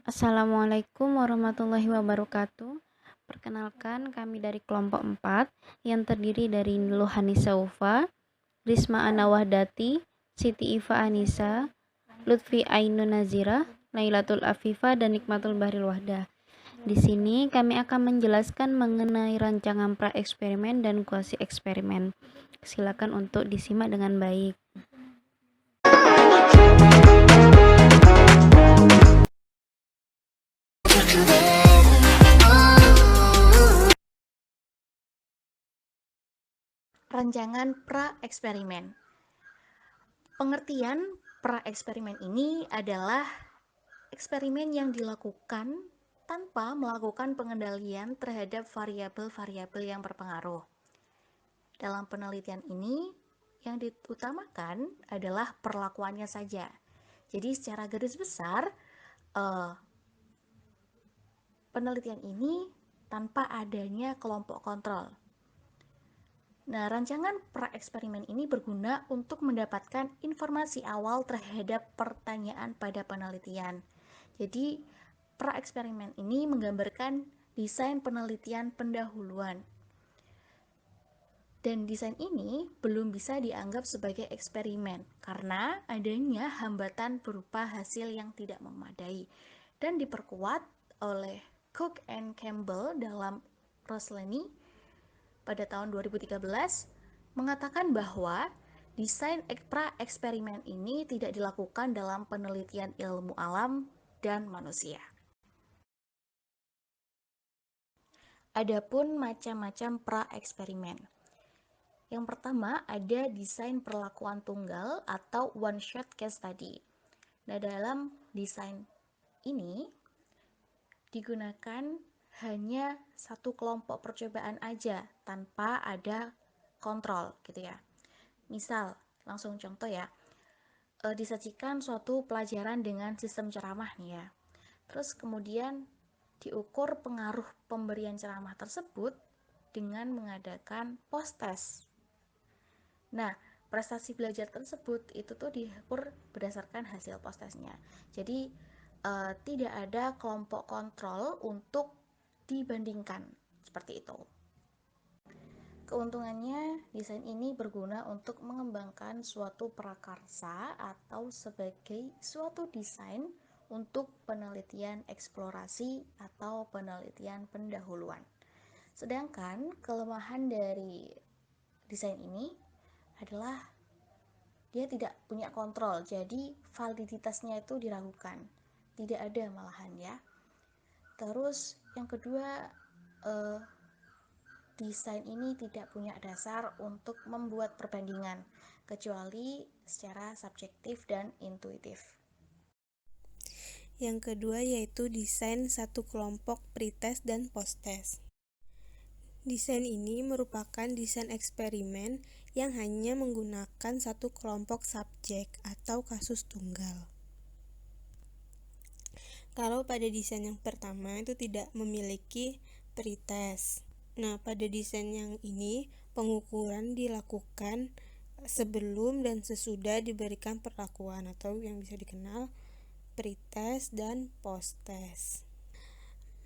Assalamualaikum warahmatullahi wabarakatuh. Perkenalkan, kami dari kelompok 4 yang terdiri dari Nuhanisa Ufa, Risma Anawahdati, Siti Iva Anisa, Lutfi Ainun Nazira, Lailatul Afifa, dan Nikmatul Bahril Wahdah. Di sini kami akan menjelaskan mengenai rancangan pra-eksperimen dan kuasi eksperimen. Silakan untuk disimak dengan baik. Rancangan pra-eksperimen. Pengertian pra-eksperimen ini adalah eksperimen yang dilakukan tanpa melakukan pengendalian terhadap variabel-variabel yang berpengaruh. Dalam penelitian ini, yang diutamakan adalah perlakuannya saja. Jadi secara garis besar, penelitian ini tanpa adanya kelompok kontrol. Nah, rancangan pra-eksperimen ini berguna untuk mendapatkan informasi awal terhadap pertanyaan pada penelitian. Jadi, pra-eksperimen ini menggambarkan desain penelitian pendahuluan. Dan desain ini belum bisa dianggap sebagai eksperimen karena adanya hambatan berupa hasil yang tidak memadai dan diperkuat oleh Cook and Campbell dalam Roslany pada tahun 2013 mengatakan bahwa desain pra-eksperimen ini tidak dilakukan dalam penelitian ilmu alam dan manusia. Adapun macam-macam pra-eksperimen. Yang pertama ada desain perlakuan tunggal atau one shot case study. Nah, dalam desain ini digunakan hanya satu kelompok percobaan aja tanpa ada kontrol gitu ya. Misal, langsung contoh ya, disajikan suatu pelajaran dengan sistem ceramah nih ya. Terus kemudian diukur pengaruh pemberian ceramah tersebut dengan mengadakan post-test. Nah, prestasi belajar tersebut itu tuh diukur berdasarkan hasil post-testnya. Jadi tidak ada kelompok kontrol untuk dibandingkan seperti itu. Keuntungannya, desain ini berguna untuk mengembangkan suatu prakarsa atau sebagai suatu desain untuk penelitian eksplorasi atau penelitian pendahuluan. Sedangkan kelemahan dari desain ini adalah dia tidak punya kontrol, jadi validitasnya itu diragukan. Tidak ada malahan ya. Terus yang kedua, desain ini tidak punya dasar untuk membuat perbandingan, kecuali secara subjektif dan intuitif. Yang kedua yaitu desain satu kelompok pretest dan posttest. Desain ini merupakan desain eksperimen yang hanya menggunakan satu kelompok subjek atau kasus tunggal. Kalau pada desain yang pertama itu tidak memiliki pretest. Nah, pada desain yang ini pengukuran dilakukan sebelum dan sesudah diberikan perlakuan atau yang bisa dikenal pretest dan posttest.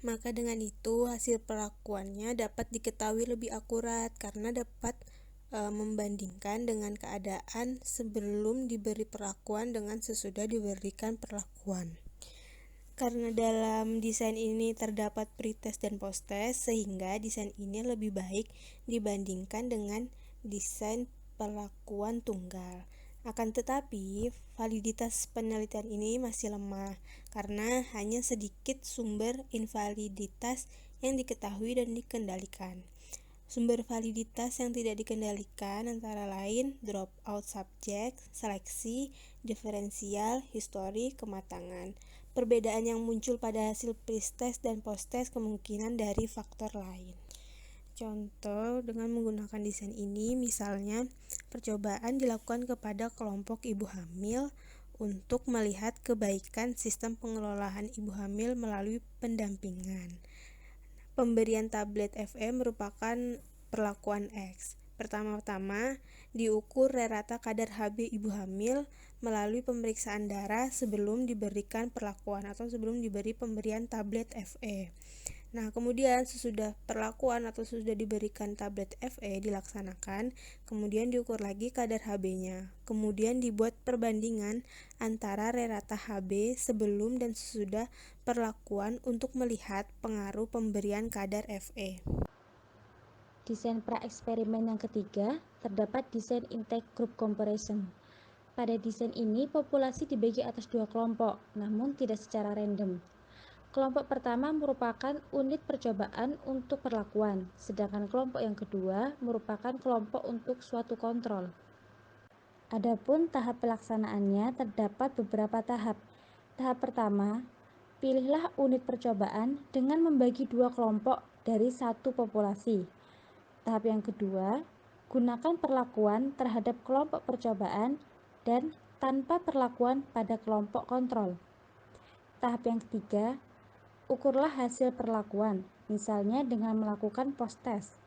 Maka dengan itu hasil perlakuannya dapat diketahui lebih akurat karena dapat membandingkan dengan keadaan sebelum diberi perlakuan dengan sesudah diberikan perlakuan. Karena dalam desain ini terdapat pretest dan posttest, sehingga desain ini lebih baik dibandingkan dengan desain perlakuan tunggal. Akan tetapi, validitas penelitian ini masih lemah karena hanya sedikit sumber invaliditas yang diketahui dan dikendalikan. Sumber validitas yang tidak dikendalikan antara lain dropout subjek, seleksi, diferensial, histori, kematangan. Perbedaan yang muncul pada hasil pretest dan posttest kemungkinan dari faktor lain. Contoh dengan menggunakan desain ini, misalnya percobaan dilakukan kepada kelompok ibu hamil untuk melihat kebaikan sistem pengelolaan ibu hamil melalui pendampingan. Pemberian tablet FM merupakan perlakuan X. Pertama-tama diukur rata kadar Hb ibu hamil melalui pemeriksaan darah sebelum diberikan perlakuan atau sebelum diberi pemberian tablet Fe. Nah, kemudian sesudah perlakuan atau sudah diberikan tablet Fe dilaksanakan, kemudian diukur lagi kadar Hb-nya. Kemudian dibuat perbandingan antara rata Hb sebelum dan sesudah perlakuan untuk melihat pengaruh pemberian kadar Fe. Desain pra-eksperimen yang ketiga, terdapat desain intake group comparison. Pada desain ini, populasi dibagi atas dua kelompok, namun tidak secara random. Kelompok pertama merupakan unit percobaan untuk perlakuan, sedangkan kelompok yang kedua merupakan kelompok untuk suatu kontrol. Adapun tahap pelaksanaannya terdapat beberapa tahap. Tahap pertama, pilihlah unit percobaan dengan membagi dua kelompok dari satu populasi. Tahap yang kedua, gunakan perlakuan terhadap kelompok percobaan dan tanpa perlakuan pada kelompok kontrol. Tahap yang ketiga, ukurlah hasil perlakuan, misalnya dengan melakukan post-test.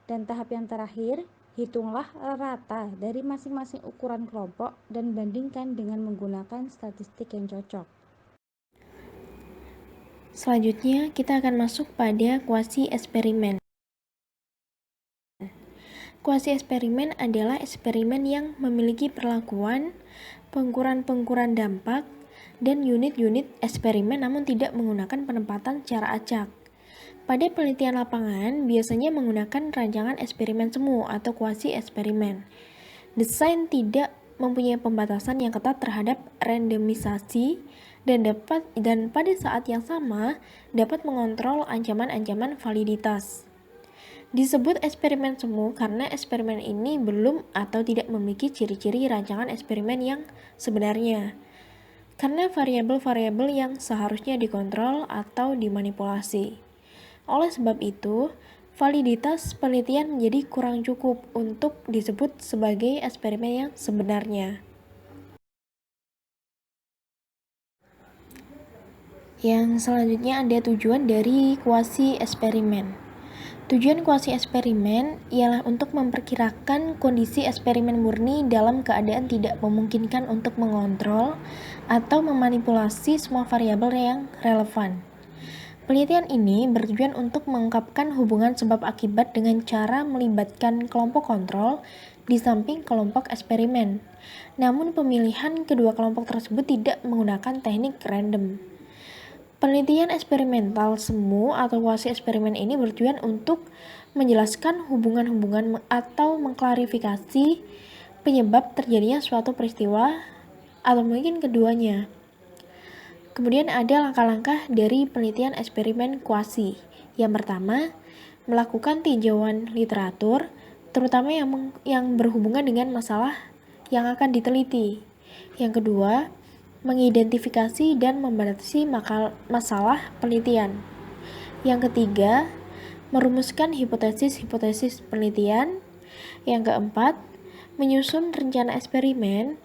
Dan tahap yang terakhir, hitunglah rata dari masing-masing ukuran kelompok dan bandingkan dengan menggunakan statistik yang cocok. Selanjutnya, kita akan masuk pada kuasi eksperimen. Kuasi eksperimen adalah eksperimen yang memiliki perlakuan, pengukuran dampak, dan unit-unit eksperimen namun tidak menggunakan penempatan secara acak. Pada penelitian lapangan, biasanya menggunakan rancangan eksperimen semu atau kuasi eksperimen. Desain tidak mempunyai pembatasan yang ketat terhadap randomisasi dan pada saat yang sama dapat mengontrol ancaman-ancaman validitas. Disebut eksperimen semu karena eksperimen ini belum atau tidak memiliki ciri-ciri rancangan eksperimen yang sebenarnya, karena variabel-variabel yang seharusnya dikontrol atau dimanipulasi. Oleh sebab itu, validitas penelitian menjadi kurang cukup untuk disebut sebagai eksperimen yang sebenarnya. Yang selanjutnya ada tujuan dari kuasi eksperimen. Tujuan kuasi eksperimen ialah untuk memperkirakan kondisi eksperimen murni dalam keadaan tidak memungkinkan untuk mengontrol atau memanipulasi semua variabel yang relevan. Penelitian ini bertujuan untuk mengungkapkan hubungan sebab akibat dengan cara melibatkan kelompok kontrol di samping kelompok eksperimen. Namun pemilihan kedua kelompok tersebut tidak menggunakan teknik random. Penelitian eksperimental semu atau kuasi eksperimen ini bertujuan untuk menjelaskan hubungan-hubungan atau mengklarifikasi penyebab terjadinya suatu peristiwa atau mungkin keduanya. Kemudian ada langkah-langkah dari penelitian eksperimen kuasi. Yang pertama, melakukan tinjauan literatur, terutama yang berhubungan dengan masalah yang akan diteliti. Yang kedua, mengidentifikasi dan membatasi masalah penelitian. Yang ketiga, merumuskan hipotesis-hipotesis penelitian. Yang keempat, menyusun rencana eksperimen.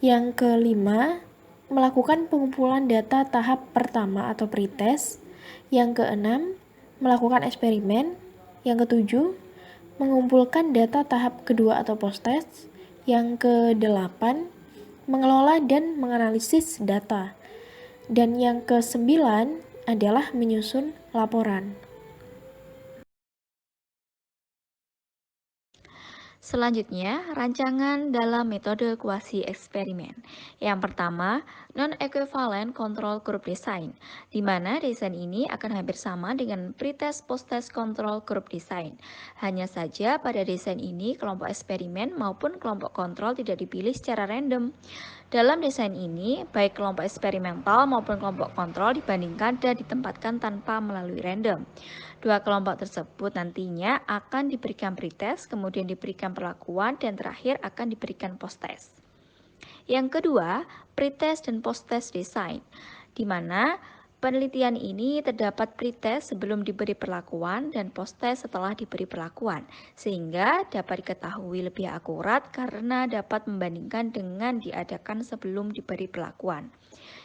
Yang kelima, melakukan pengumpulan data tahap pertama atau pretest. Yang keenam, melakukan eksperimen. Yang ketujuh, mengumpulkan data tahap kedua atau post-test. Yang kedelapan, mengelola dan menganalisis data. Dan yang kesembilan adalah menyusun laporan. Selanjutnya, rancangan dalam metode kuasi eksperimen. Yang pertama, non-equivalent control group design, di mana desain ini akan hampir sama dengan pretest post-test control group design. Hanya saja pada desain ini kelompok eksperimen maupun kelompok kontrol tidak dipilih secara random. Dalam desain ini, baik kelompok eksperimental maupun kelompok kontrol dibandingkan dan ditempatkan tanpa melalui random. Dua kelompok tersebut nantinya akan diberikan pretest, kemudian diberikan perlakuan, dan terakhir akan diberikan post-test. Yang kedua, pretest dan post-test design, di mana penelitian ini terdapat pretest sebelum diberi perlakuan dan post-test setelah diberi perlakuan, sehingga dapat diketahui lebih akurat karena dapat membandingkan dengan diadakan sebelum diberi perlakuan.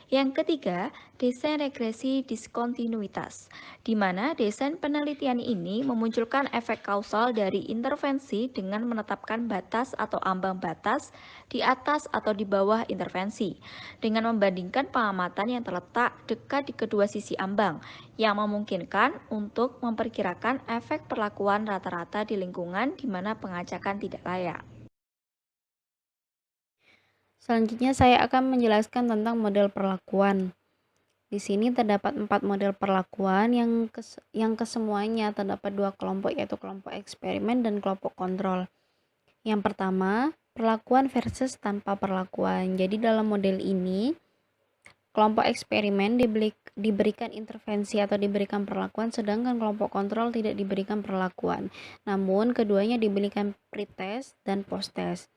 Yang ketiga, desain regresi diskontinuitas, di mana desain penelitian ini memunculkan efek kausal dari intervensi dengan menetapkan batas atau ambang batas di atas atau di bawah intervensi, dengan membandingkan pengamatan yang terletak dekat di kedua sisi ambang, yang memungkinkan untuk memperkirakan efek perlakuan rata-rata di lingkungan di mana pengacakan tidak layak. Selanjutnya saya akan menjelaskan tentang model perlakuan. Di sini terdapat 4 model perlakuan yang kesemuanya terdapat 2 kelompok, yaitu kelompok eksperimen dan kelompok kontrol. Yang pertama, perlakuan versus tanpa perlakuan. Jadi dalam model ini, kelompok eksperimen diberikan intervensi atau diberikan perlakuan, sedangkan kelompok kontrol tidak diberikan perlakuan. Namun keduanya diberikan pretest dan posttest.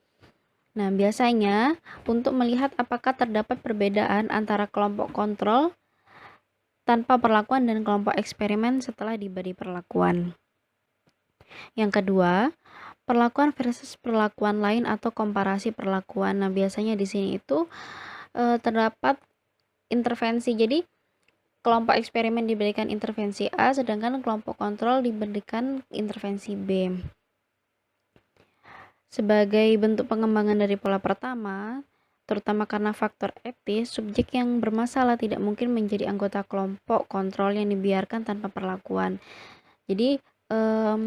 Nah, biasanya untuk melihat apakah terdapat perbedaan antara kelompok kontrol tanpa perlakuan dan kelompok eksperimen setelah diberi perlakuan. Yang kedua, perlakuan versus perlakuan lain atau komparasi perlakuan. Nah, biasanya di sini itu terdapat intervensi. Jadi, kelompok eksperimen diberikan intervensi A, sedangkan kelompok kontrol diberikan intervensi B. Sebagai bentuk pengembangan dari pola pertama, terutama karena faktor etis, subjek yang bermasalah tidak mungkin menjadi anggota kelompok kontrol yang dibiarkan tanpa perlakuan. Jadi,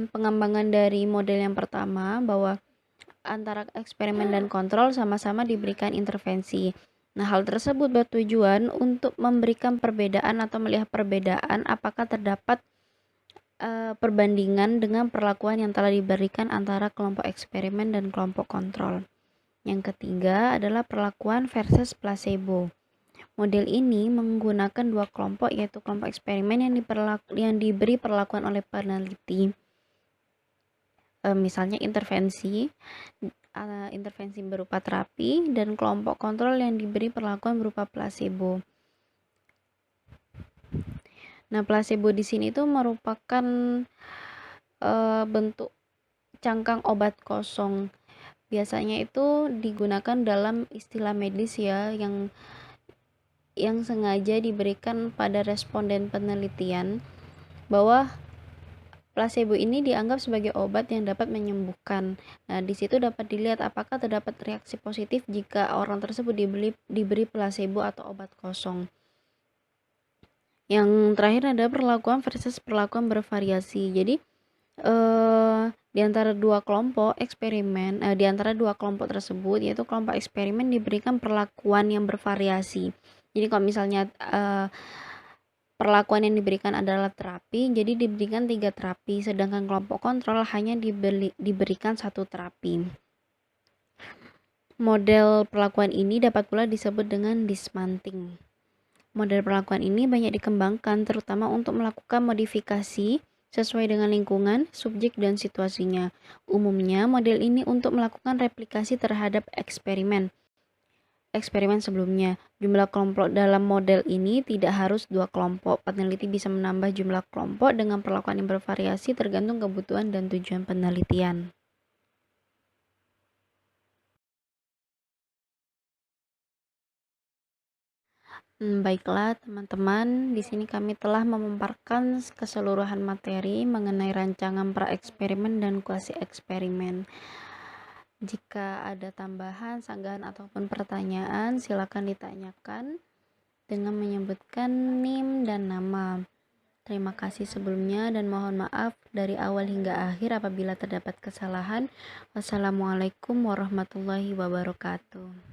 pengembangan dari model yang pertama bahwa antara eksperimen dan kontrol sama-sama diberikan intervensi. Nah, hal tersebut bertujuan untuk memberikan perbedaan atau melihat perbedaan apakah terdapat perbandingan dengan perlakuan yang telah diberikan antara kelompok eksperimen dan kelompok kontrol. Yang ketiga adalah perlakuan versus placebo. Model ini menggunakan 2 kelompok, yaitu kelompok eksperimen yang diberi perlakuan oleh peneliti, misalnya intervensi berupa terapi, dan kelompok kontrol yang diberi perlakuan berupa placebo. Nah, placebo di sini itu merupakan bentuk cangkang obat kosong. Biasanya itu digunakan dalam istilah medis ya, yang sengaja diberikan pada responden penelitian, bahwa placebo ini dianggap sebagai obat yang dapat menyembuhkan. Nah, di situ dapat dilihat apakah terdapat reaksi positif jika orang tersebut diberi placebo atau obat kosong. Yang terakhir ada perlakuan versus perlakuan bervariasi. Jadi di antara dua kelompok tersebut, yaitu kelompok eksperimen diberikan perlakuan yang bervariasi. Jadi kalau misalnya perlakuan yang diberikan adalah terapi, jadi diberikan 3 terapi, sedangkan kelompok kontrol hanya diberikan 1 terapi. Model perlakuan ini dapat pula disebut dengan dismounting. Model perlakuan ini banyak dikembangkan terutama untuk melakukan modifikasi sesuai dengan lingkungan, subjek, dan situasinya. Umumnya, model ini untuk melakukan replikasi terhadap eksperimen sebelumnya. Jumlah kelompok dalam model ini tidak harus 2 kelompok. Peneliti bisa menambah jumlah kelompok dengan perlakuan yang bervariasi tergantung kebutuhan dan tujuan penelitian. Baiklah teman-teman, di sini kami telah memaparkan keseluruhan materi mengenai rancangan pra-eksperimen dan kuasi eksperimen. Jika ada tambahan, sanggahan ataupun pertanyaan, silakan ditanyakan dengan menyebutkan NIM dan nama. Terima kasih sebelumnya dan mohon maaf dari awal hingga akhir apabila terdapat kesalahan. Wassalamualaikum warahmatullahi wabarakatuh.